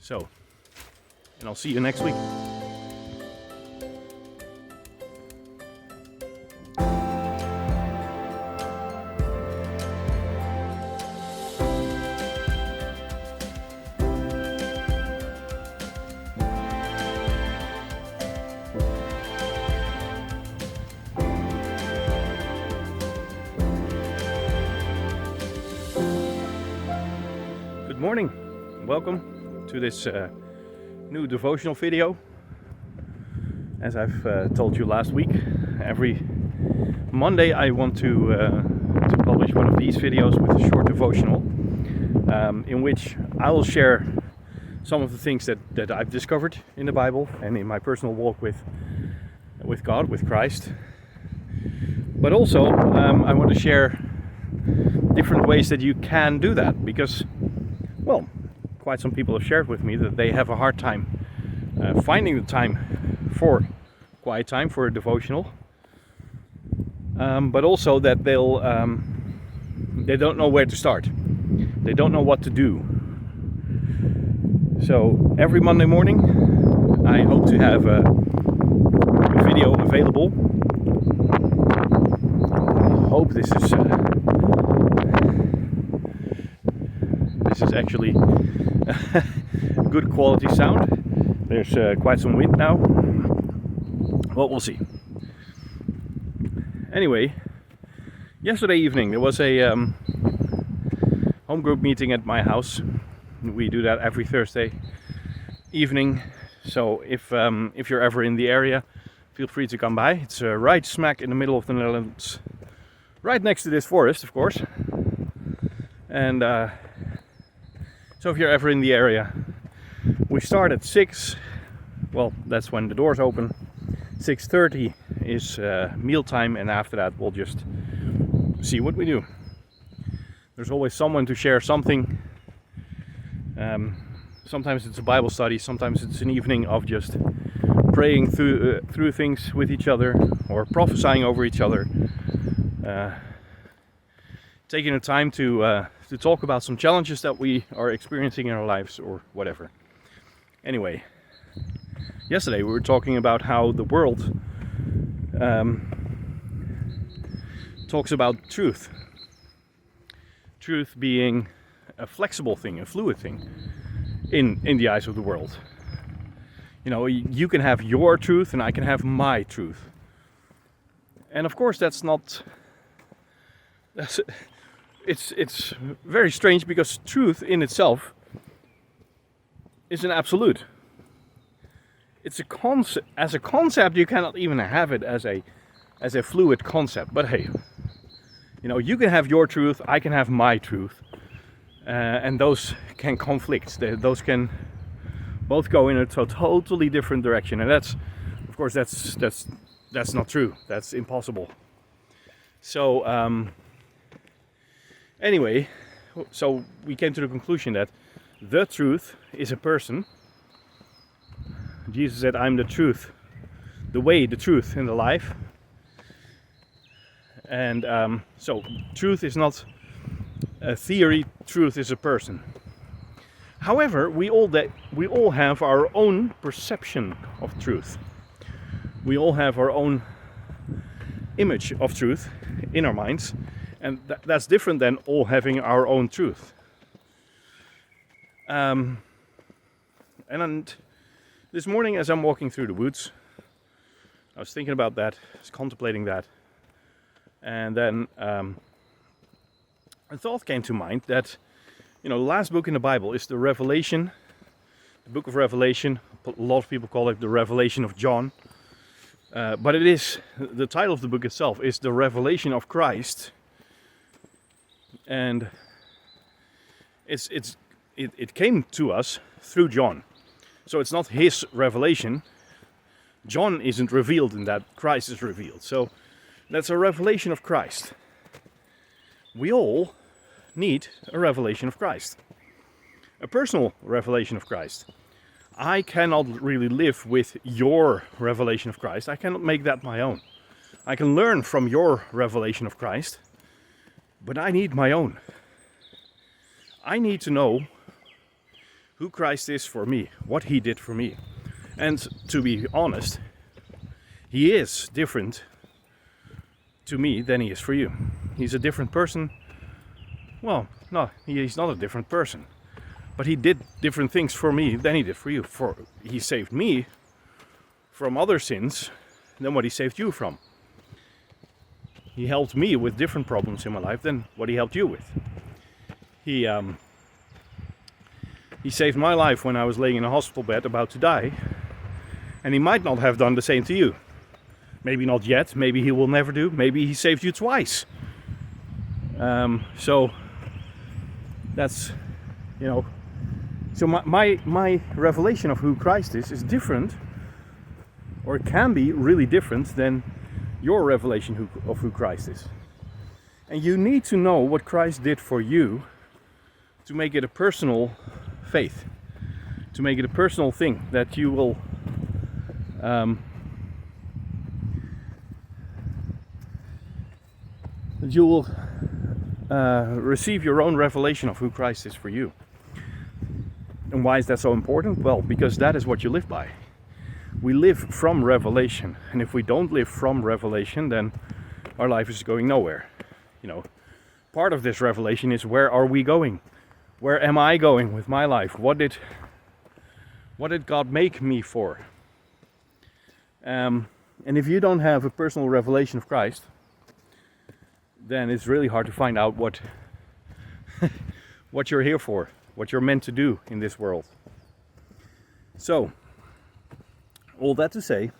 So, and I'll see you next week. Good morning, welcome to this new devotional video. As I've told you last week, every Monday I want to publish one of these videos with a short devotional in which I will share some of the things that I've discovered in the Bible and in my personal walk with God, with Christ. But also I want to share different ways that you can do that, because, well, quite some people have shared with me that they have a hard time finding the time for quiet time, for a devotional, but also that they don't know where to start. They don't know what to do. So every Monday morning I hope to have a video available. I hope this is actually good quality sound. There's quite some wind now. Well, we'll see. Anyway, yesterday evening there was a home group meeting at my house. We do that every Thursday evening. So if you're ever in the area, feel free to come by. It's right smack in the middle of the Netherlands, right next to this forest, of course. And so if you're ever in the area, we start at 6. Well, that's when the doors open. 6:30 is mealtime, and after that we'll just see what we do. There's always someone to share something. Sometimes it's a Bible study, sometimes it's an evening of just praying through things with each other, or prophesying over each other. Taking the time to talk about some challenges that we are experiencing in our lives, or whatever. Anyway, yesterday we were talking about how the world talks about truth. Truth being a flexible thing, a fluid thing in the eyes of the world. You know, you can have your truth and I can have my truth. And of course it's very strange, because truth in itself is an absolute. It's a concept. As a concept, you cannot even have it as a fluid concept. But hey, you know, you can have your truth, I can have my truth, and those can conflict. Those can both go in a totally different direction, and that's not true. That's impossible. So anyway, so we came to the conclusion that the truth is a person. Jesus said, "I'm the truth, the way, the truth, and the life." And so truth is not a theory, truth is a person. However, we all have our own perception of truth. We all have our own image of truth in our minds, and that's different than all having our own truth. And this morning, as I'm walking through the woods, I was thinking about that, I was contemplating that, and then a thought came to mind that, you know, the last book in the Bible is the Revelation, the book of Revelation. A lot of people call it the Revelation of John, but it is, the title of the book itself is the Revelation of Christ, and it came to us through John. So it's not his revelation. John isn't revealed in that, Christ is revealed. So that's a revelation of Christ. We all need a revelation of Christ. A personal revelation of Christ. I cannot really live with your revelation of Christ. I cannot make that my own. I can learn from your revelation of Christ, but I need my own. I need to know who Christ is for me, what he did for me. And to be honest, he is different to me than he is for you. He's a different person. Well, no, he's not a different person. But he did different things for me than he did for you. He saved me from other sins than what he saved you from. He helped me with different problems in my life than what he helped you with. He saved my life when I was laying in a hospital bed about to die. And he might not have done the same to you. Maybe not yet. Maybe he will never do. Maybe he saved you twice. So that's, So my revelation of who Christ is different, or it can be really different than your revelation of who Christ is. And you need to know what Christ did for you to make it a personal faith, to make it a personal thing that you will receive your own revelation of who Christ is for you. And why is that so important? Well, because that is what you live by. We live from revelation, and if we don't live from revelation, then our life is going nowhere. Part of this revelation is, where are we going? Where am I going with my life? What did God make me for? And if you don't have a personal revelation of Christ, then it's really hard to find out what you're here for, what you're meant to do in this world. So, all that to say,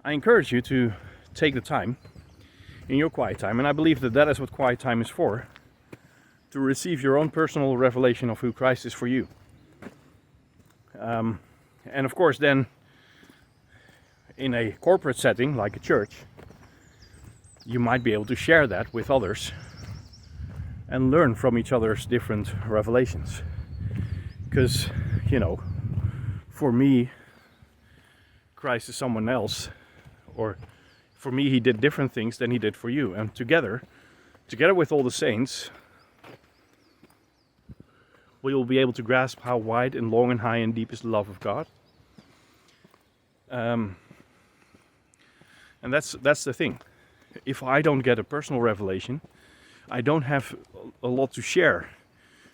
I encourage you to take the time in your quiet time, and I believe that is what quiet time is for, to receive your own personal revelation of who Christ is for you. And of course then, in a corporate setting like a church, you might be able to share that with others and learn from each other's different revelations. Because, for me, Christ is someone else, or for me he did different things than he did for you. And together with all the saints, we will be able to grasp how wide and long and high and deep is the love of God. And that's the thing. If I don't get a personal revelation, I don't have a lot to share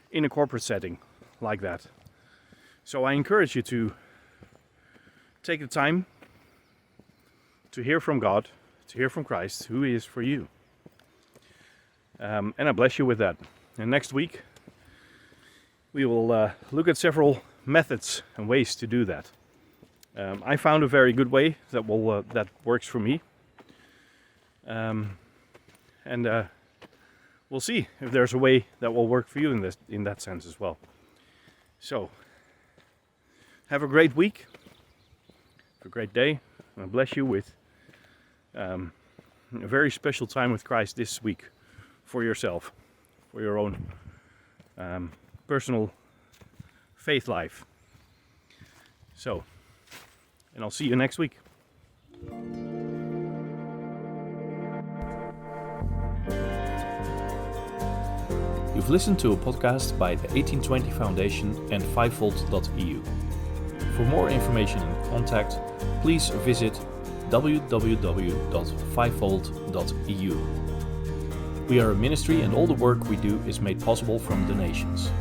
in a corporate setting like that. So I encourage you to take the time to hear from God, to hear from Christ, who he is for you. And I bless you with that. And next week, we will look at several methods and ways to do that. I found a very good way that works for me. And we'll see if there's a way that will work for you in that sense as well. So, have a great week, have a great day, and I bless you with a very special time with Christ this week for yourself, for your own personal faith life. So, and I'll see you next week. You've listened to a podcast by the 1820 Foundation and 5volt.eu. For more information and contact, please visit www.5volt.eu. We are a ministry, and all the work we do is made possible from donations.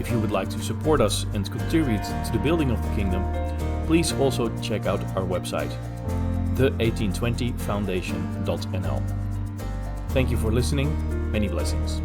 If you would like to support us and contribute to the building of the kingdom, please also check out our website, the1820foundation.nl. Thank you for listening. Many blessings.